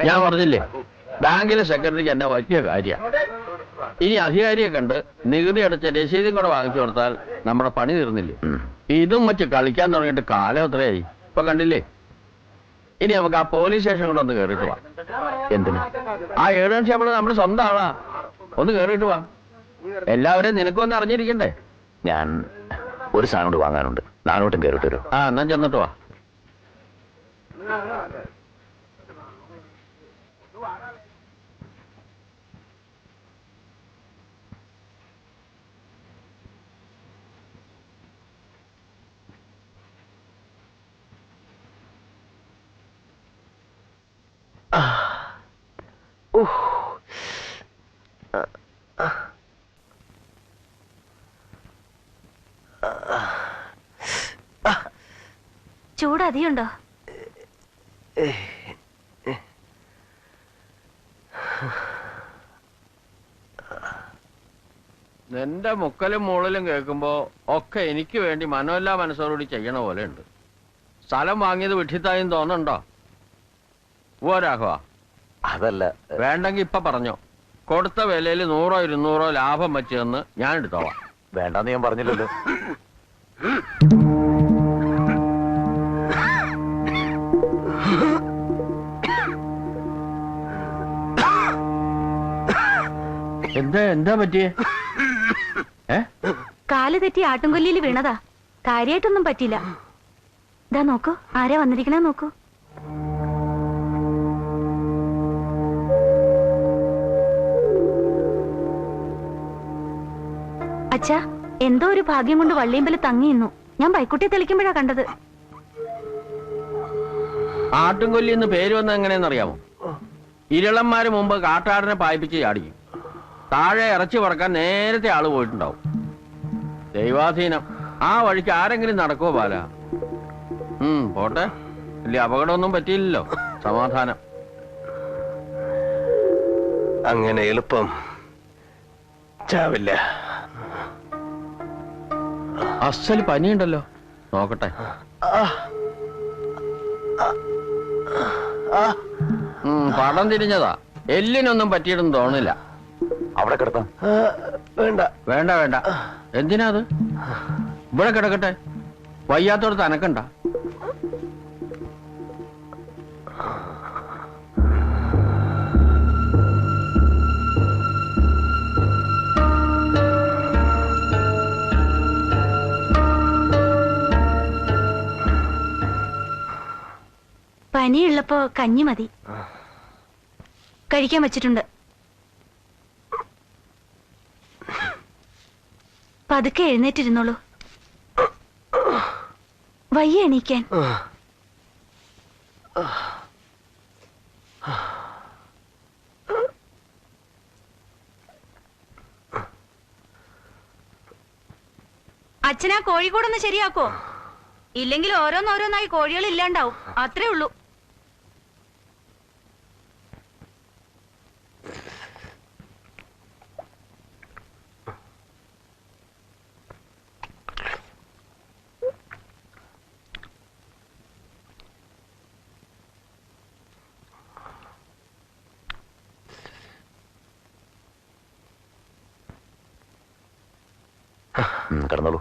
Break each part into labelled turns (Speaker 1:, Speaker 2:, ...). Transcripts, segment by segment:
Speaker 1: ഞാൻ പറഞ്ഞില്ലേ, ബാങ്കിലെ സെക്രട്ടറിക്ക് എന്നെ വലിയ കാര്യമാണ്. ഇനി അധികാരിയെ കണ്ട് നികുതി അടച്ച രസീതും കൂടെ വാങ്ങിച്ചു കൊടുത്താൽ നമ്മുടെ പണി തീർന്നില്ലേ. ഇതും വെച്ച് കളിക്കാൻ തുടങ്ങിയിട്ട് കാലം എത്രയായി ഇപ്പൊ കണ്ടില്ലേ. ഇനി നമുക്ക് ആ പോലീസ് സ്റ്റേഷൻ കൂടെ ഒന്ന് കയറിയിട്ട് പോവാം.
Speaker 2: എന്തിന്?
Speaker 1: ആ 7 മണി ശമ്പളം നമ്മുടെ സ്വന്തം ആളാ. ഒന്ന് കയറിയിട്ട് പോവാം. എല്ലാവരെയും നിനക്കൊന്ന് അറിഞ്ഞിരിക്കണ്ടേ.
Speaker 2: ഞാൻ ഒരു സാധനം കൂടി വാങ്ങാനുണ്ട്. നാനോട്ടും കയറിയിട്ട് വരും.
Speaker 1: ആ എന്നാ ചെന്നിട്ട് വാ.
Speaker 3: ചൂട് അധികമുണ്ടോ?
Speaker 1: നിന്റെ മുക്കലും മൂളലും കേൾക്കുമ്പോ ഒക്കെ എനിക്ക് വേണ്ടി മനോല്ലാ മനസ്സോടുകൂടി ചെയ്യണ പോലെ ഉണ്ട്. സ്ഥലം വാങ്ങിയത് വിഡ്ഢിത്തായും തോന്നണ്ടോ? ഓ രാഘവ,
Speaker 2: അതല്ല.
Speaker 1: വേണ്ടെങ്കി ഇപ്പൊ പറഞ്ഞോ. കൊടുത്ത വിലയിൽ 100 200 ലാഭം വെച്ചെന്ന് ഞാൻ എടുത്തോളാം.
Speaker 2: വേണ്ടെന്ന് ഞാൻ പറഞ്ഞില്ലല്ലോ.
Speaker 1: എന്താ പറ്റിയേ?
Speaker 3: കാല് തെറ്റി ആട്ടുംകൊല്ലിയിൽ വീണതാ. കാര്യായിട്ടൊന്നും പറ്റില്ല. ഇതാ നോക്കൂ, ആരാ വന്നിരിക്കണേ നോക്കൂ. അച്ഛാ, എന്തോ ഒരു ഭാഗ്യം കൊണ്ട് വള്ളിയമ്പല് തങ്ങിയിരുന്നു. ഞാൻ ബൈക്കുട്ടി തെളിക്കുമ്പോഴാ കണ്ടത്.
Speaker 1: ആട്ടുംകൊല്ലി എന്ന് പേര് വന്ന എങ്ങനെയെന്നറിയാമോ? ഇരളന്മാര് മുമ്പ് കാട്ടാടിനെ പായിപ്പിച്ച് ചാടിക്കും. താഴെ ഇറച്ചി പറക്കാൻ നേരത്തെ ആള് പോയിട്ടുണ്ടാവും. ദൈവാധീനം. ആ വഴിക്ക് ആരെങ്കിലും നടക്കുവോ ബാല? പോട്ടെ, വലിയ അപകടമൊന്നും പറ്റിയില്ലല്ലോ. സമാധാനം.
Speaker 4: അങ്ങനെ എളുപ്പം ചാവില്ല.
Speaker 1: അസല് പനിയുണ്ടല്ലോ, നോക്കട്ടെ. പടം തിരിഞ്ഞതാ. എല്ലിനൊന്നും പറ്റിയിട്ടൊന്നും തോന്നില്ല.
Speaker 2: അവിടെ കിടത്താം.
Speaker 4: വേണ്ട
Speaker 1: വേണ്ട വേണ്ട. എന്തിനാ അത്? ഇവിടെ കിടക്കട്ടെ. വയ്യാത്തോടത്ത് അനക്കണ്ട.
Speaker 3: പനിയുള്ളപ്പോ കഞ്ഞി മതി. കഴിക്കാൻ വെച്ചിട്ടുണ്ട്. പതുക്കെ എഴുന്നേറ്റിരുന്നോളൂ. വയ്യ എണീക്കാൻ. അച്ഛനാ കോഴിക്കോടൊന്ന് ശരിയാക്കോ? ഇല്ലെങ്കിൽ ഓരോന്നോരോന്നായി കോഴികൾ ഇല്ലാണ്ടാവും. അത്രേ ഉള്ളൂ.
Speaker 2: കിടന്നോളൂ,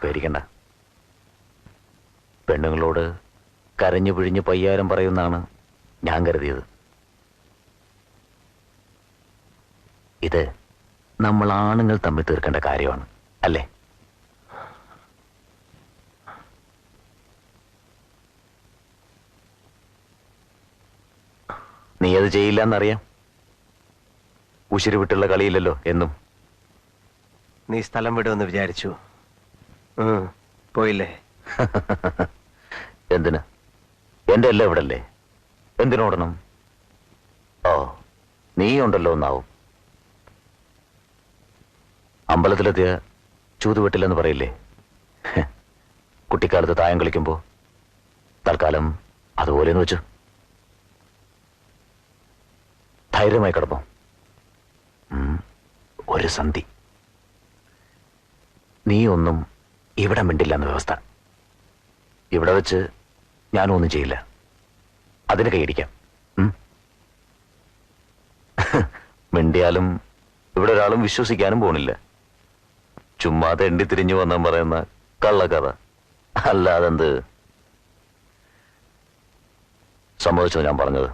Speaker 2: പേടിക്കണ്ട. പെണ്ണുങ്ങളോട് കരഞ്ഞു പിഴിഞ്ഞ് പയ്യാരം പറയുന്നാണ് ഞാൻ കരുതിയത്. ഇത് നമ്മൾ ആണുങ്ങൾ തമ്മിൽ തീർക്കേണ്ട കാര്യമാണ്, അല്ലേ? നീ അത് ചെയ്യില്ല എന്നറിയാം. ഉശിരി വിട്ടുള്ള കളിയില്ലല്ലോ എന്നും.
Speaker 4: നീ സ്ഥലം വിടുമെന്ന് വിചാരിച്ചു. പോയില്ലേ?
Speaker 2: എന്തിന്? എന്റെ എല്ലാം ഇവിടല്ലേ, എന്തിനോടണം? ഓ, നീ ഉണ്ടല്ലോ എന്നാവും. അമ്പലത്തിലെത്തിയ ചൂതുവെട്ടില്ലെന്ന് പറയില്ലേ? കുട്ടിക്കാലത്ത് തായം കളിക്കുമ്പോ തൽക്കാലം അതുപോലെന്ന് വെച്ചു. ധൈര്യമായി കിടപ്പോ. ഒരു സന്ധി. നീ ഒന്നും ഇവിടെ മിണ്ടില്ല എന്ന വ്യവസ്ഥ. ഇവിടെ വെച്ച് ഞാനും ഒന്നും ചെയ്യില്ല. അതിന് കൈയടിക്കാം. മിണ്ടിയാലും ഇവിടെ ഒരാളും വിശ്വസിക്കാനും പോണില്ല. ചുമ്മാതെ എണ്ടി തിരിഞ്ഞു വന്നാൻ പറയുന്ന കള്ളക്കഥ. അല്ലാതെന്ത് സംഭവിച്ചോ ഞാൻ പറഞ്ഞത്?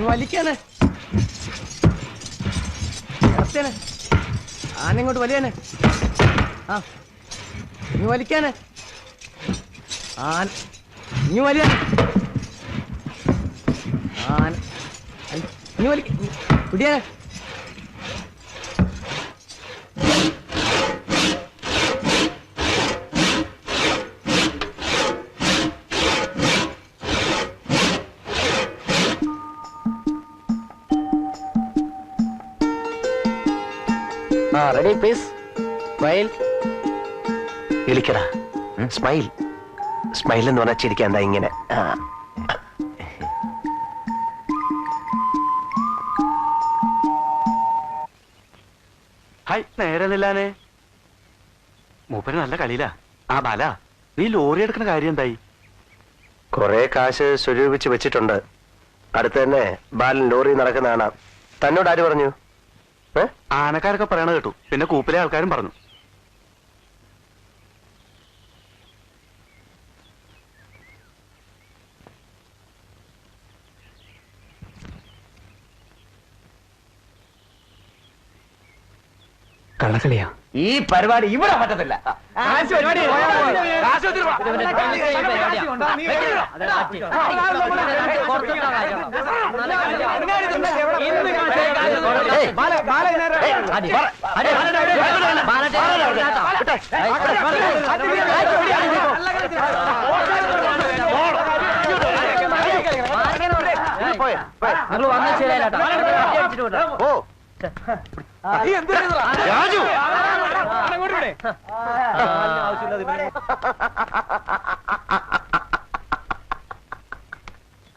Speaker 4: വലിക്കാണ് ആനങ്ങോട്ട് വലിയാനെ. ആ നീ വലിക്കാന് നീ വലിയാനെ. നീ വലിക്ക പിടിയാനെ.
Speaker 2: Ready please. സ്മൈൽ.
Speaker 4: വിളിക്കടാ. സ്മൈൽ. സ്മൈൽ എന്ന് പറഞ്ഞാൽ ചിരിക്കാൻ എന്താ ഇങ്ങനെ?
Speaker 5: ഹായ്, നേരെ നില്ലാനെ. മൂപ്പര് നല്ല കളിയിലാ. ആ ബാല, നീ ലോറി എടുക്കുന്ന കാര്യം എന്തായി?
Speaker 4: കൊറേ കാശ് സ്വരൂപിച്ച് വെച്ചിട്ടുണ്ട്. അടുത്ത് തന്നെ ബാലൻ ലോറി നടക്കുന്ന കാണാം. തന്നോട് ആര് പറഞ്ഞു?
Speaker 5: ആനക്കാരൊക്കെ പറയണ കേട്ടു. പിന്നെ കൂപ്പിലെ ആൾക്കാരും പറഞ്ഞു.
Speaker 4: കള്ളക്കളിയാ
Speaker 6: ഈ പരിപാടി ഇവിടെ പറ്റത്തില്ല.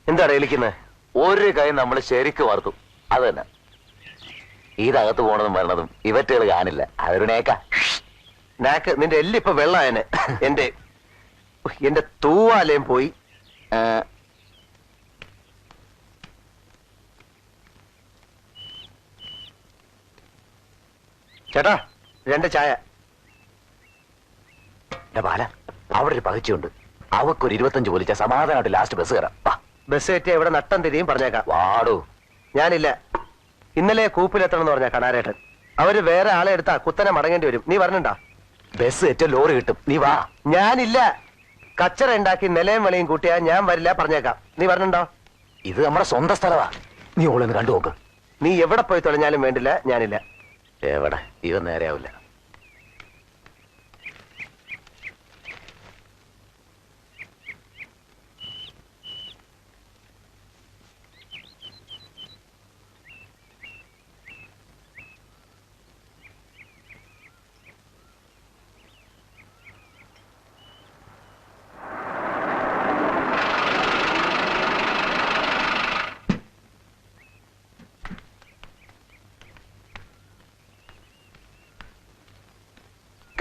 Speaker 4: എന്താണ് വിളിക്കുന്നത്?
Speaker 2: ഒരു കൈ നമ്മൾ ശരിക്ക് വാർത്തു. അത് തന്നെ. ഇതകത്ത് പോണതും വരണതും ഇവറ്റകൾ കാണില്ല. അതൊരു നേക്ക.
Speaker 4: നാക്ക് നിന്റെ എല്ലിപ്പൊ വെള്ളായനെ. എന്റെ തൂവാലയും പോയി. ചേട്ടാ 2 ചായ.
Speaker 2: ബാല, അവിടെ ഒരു പകച്ചുണ്ട്. അവക്കൊരു 25 പോലിച്ച സമാധാനമായിട്ട് ലാസ്റ്റ് ബസ് കയറാം.
Speaker 4: ബസ് കയറ്റിയ ഇവിടെ നട്ടം തിരിയും പറഞ്ഞേക്കാം.
Speaker 2: വാടോ.
Speaker 4: ഞാനില്ല. ഇന്നലെ കൂപ്പിലെത്തണം എന്ന് പറഞ്ഞ കണാരേട്ടൻ. അവര് വേറെ ആളെ എടുത്താ കുത്തനെ മടങ്ങേണ്ടി വരും. നീ പറഞ്ഞിണ്ടാ?
Speaker 2: ബസ് ഏറ്റവും ലോറി കിട്ടും. നീ വാ.
Speaker 4: ഞാനില്ല. കച്ചറ ഉണ്ടാക്കി നിലയും വെളിയും കൂട്ടിയാ ഞാൻ വരില്ല പറഞ്ഞേക്കാം. നീ പറഞ്ഞിണ്ടോ?
Speaker 2: ഇത് നമ്മുടെ സ്വന്തം സ്ഥലമാ. നീ ഓളൊന്ന് കണ്ടു നോക്ക്.
Speaker 4: നീ എവിടെ പോയി തൊലഞ്ഞാലും വേണ്ടില്ല, ഞാനില്ല.
Speaker 2: എവിടെ? ഇവ നേരെയാവില്ല.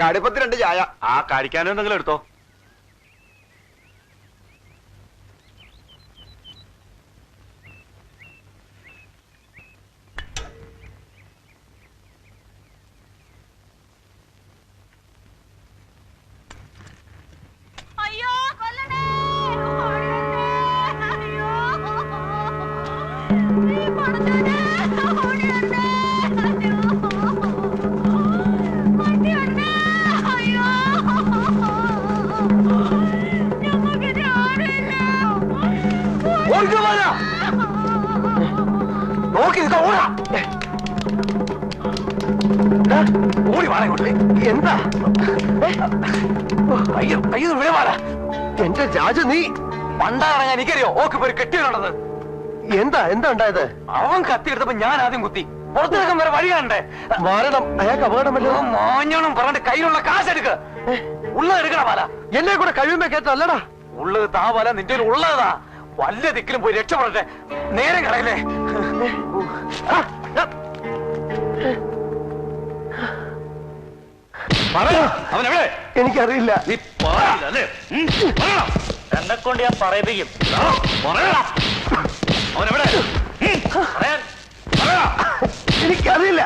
Speaker 5: കടുപ്പത്തി 2 ചായ. ആ കഴിക്കാനോ എന്തെങ്കിലും എടുത്തോ.
Speaker 3: അയ്യോ കൊല്ലണേ.
Speaker 4: എന്താ?
Speaker 2: അയ്യോ അയ്യോ വിളവാടാ.
Speaker 4: എന്റെ ജാജു, നീ
Speaker 2: പണ്ടാറങ്ങാൻ എനിക്കറിയോ ഓക്ക് ഒരു കെട്ടിയുള്ളത്.
Speaker 4: എന്താ ഉണ്ടായത്?
Speaker 2: അവൻ കത്തിയെടുത്തപ്പോ ഞാൻ ആദ്യം കുത്തി. പുറത്തിറക്കാൻ വരെ വഴി കാണണ്ടേ?
Speaker 4: മാറണം. അയാൾക്ക് അപകടമല്ലോ.
Speaker 2: മോഞ്ഞോണം പറഞ്ഞിട്ട് കയ്യിലുള്ള കാശെടുക്ക്.
Speaker 5: ഉള്ളത് എടുക്കണ ബാല.
Speaker 4: എന്നെ കൂടെ കഴിയുമ്പോ കേട്ടല്ലടാ.
Speaker 5: ഉള്ളത് താ ബാല, നിന്റെ ഉള്ളതാ. വല്ല ദിക്കിലും പോയി രക്ഷപ്പെടട്ടെ. നേരം കളയല്ലേ. അവനെവിടെ?
Speaker 4: എനിക്കറിയില്ല.
Speaker 5: നീ പറയില്ലേ? എന്നെ കൊണ്ട് ഞാൻ പറയിപ്പിക്കും. അവനെവിടെ? പറയാൻ.
Speaker 4: എനിക്കറിയില്ല.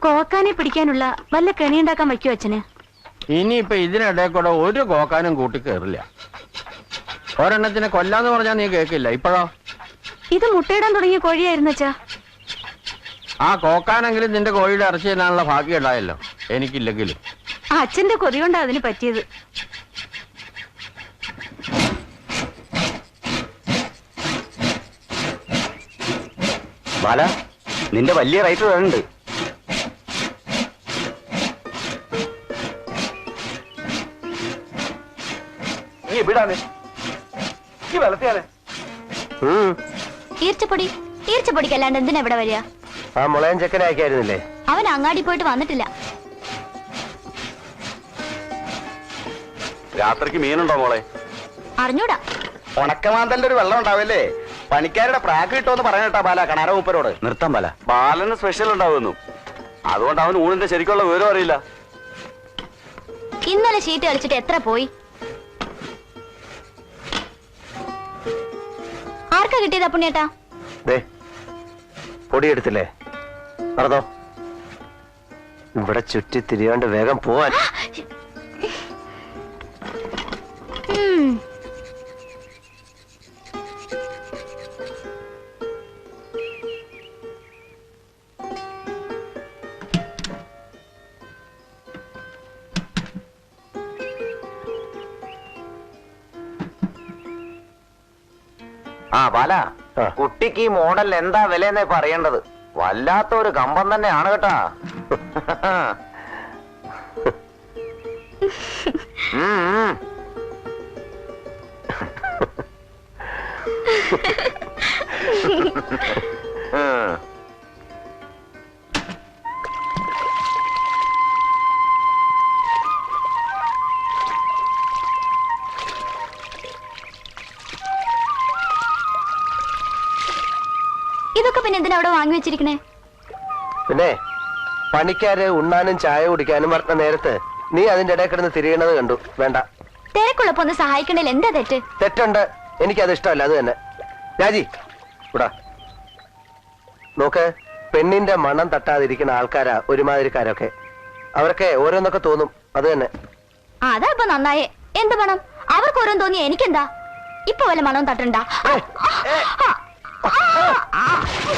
Speaker 3: കോക്കാനെ പിടിക്കാനുള്ള വല്ല കെണിയുണ്ടാക്കാൻ വയ്ക്കോ അച്ഛന്?
Speaker 1: ഇനിയിപ്പൊ ഇതിനിടയിൽ കൂടെ ഒരു കോക്കാനും കൂട്ടി കയറില്ല. ഒരെണ്ണത്തിനെ കൊല്ലാന്ന് പറഞ്ഞാൽ നീ കേൾക്കില്ല. ഇപ്പോഴോ?
Speaker 3: ഇത് മുട്ടയിടാൻ തുടങ്ങിയ കോഴിയായിരുന്നു അച്ഛാ.
Speaker 1: ആ കോക്കാനെങ്കിലും നിന്റെ കോഴിയുടെ ഇറച്ചി തിന്നാനുള്ള ഭാഗ്യം ഉണ്ടായല്ലോ, എനിക്കില്ലെങ്കിലും.
Speaker 3: അച്ഛന്റെ കൊതി കൊണ്ടാ അതിന് പറ്റിയത്.
Speaker 5: ബാല, നിന്റെ വലിയ റൈറ്റ് വേണുണ്ട്. നീ എവിടാണ്? ഈ വെള്ളത്തിയാണ്.
Speaker 3: ഈർച്ചപ്പൊടിക്കല്ലാണ്ട് എന്തിനാ ഇവിടെ വരിക?
Speaker 4: ആ മുളയൻ ചെക്കനെ അയക്കായിരുന്നില്ലേ?
Speaker 3: അവൻ അങ്ങാടി പോയിട്ട് വന്നിട്ടില്ല.
Speaker 5: രാത്രിക്ക് മീനുണ്ടോ മോളെ?
Speaker 3: അറിഞ്ഞൂടാ.
Speaker 5: ഉണക്കമാന്തലിന്റെ ഒരു വെള്ളം ഉണ്ടാവില്ലേ? പണിക്കാരുടെ പ്രാക്ക് കിട്ടുമെന്ന് പറയാനട്ടാ ബാല കണാര മൂപ്പരോട്. നിർത്താൻ ബാല, ബാലന് സ്പെഷ്യൽ ഉണ്ടാവുന്നു. അതുകൊണ്ട് അവൻ ഊണിന്റെ ശരിക്കുള്ള വിവരം അറിയില്ല.
Speaker 3: ഇന്നലെ ഷീറ്റ് കളിച്ചിട്ട് എത്ര പോയി? ആർക്കാ കിട്ടിയതാ പുണ്യേട്ടാ?
Speaker 4: പൊടിയെടുത്തില്ലേ? നടന്നോ. ഇവിടെ ചുറ്റി തിരിയാണ്ട് വേഗം പോവാൻ.
Speaker 6: ആ ബാല, കുട്ടിക്ക് ഈ മോഡൽ എന്താ വിലയെന്നേ പറയേണ്ടത്. വല്ലാത്തൊരു കമ്പം തന്നെയാണ് കേട്ടാ.
Speaker 3: ഇതൊക്കെ പിന്നെ എന്തിനാ അവിടെ വാങ്ങി വെച്ചിരിക്കണേ?
Speaker 4: പിന്നെ പണിക്കാര് ഉണ്ണാനും ചായ കുടിക്കാനും പറഞ്ഞ നേരത്ത് നീ അതിന്റെ ഇടയിൽ കിടന്ന് തിരിയണത് കണ്ടു. വേണ്ട.
Speaker 3: തിരക്കുള്ളപ്പോ ഒന്ന് സഹായിക്കണേൽ എന്താ തെറ്റ്?
Speaker 4: തെറ്റുണ്ട്. എനിക്കത് ഇഷ്ടമല്ല. അത് തന്നെ. രാജി ഇവിടാ നോക്ക്. പെണ്ണിന്റെ മണം തട്ടാതിരിക്കുന്ന ആൾക്കാരാ ഒരുമാതിരിക്കാരൊക്കെ. അവർക്ക് ഓരോന്നൊക്കെ തോന്നും. അത് തന്നെ.
Speaker 3: അതാ ഇപ്പൊ നന്നായേ. എന്ത് മണം? അവർക്ക് ഓരോന്ന് തോന്നിയ എനിക്കെന്താ? ഇപ്പൊ വല്ല മണവും തട്ടണ്ട.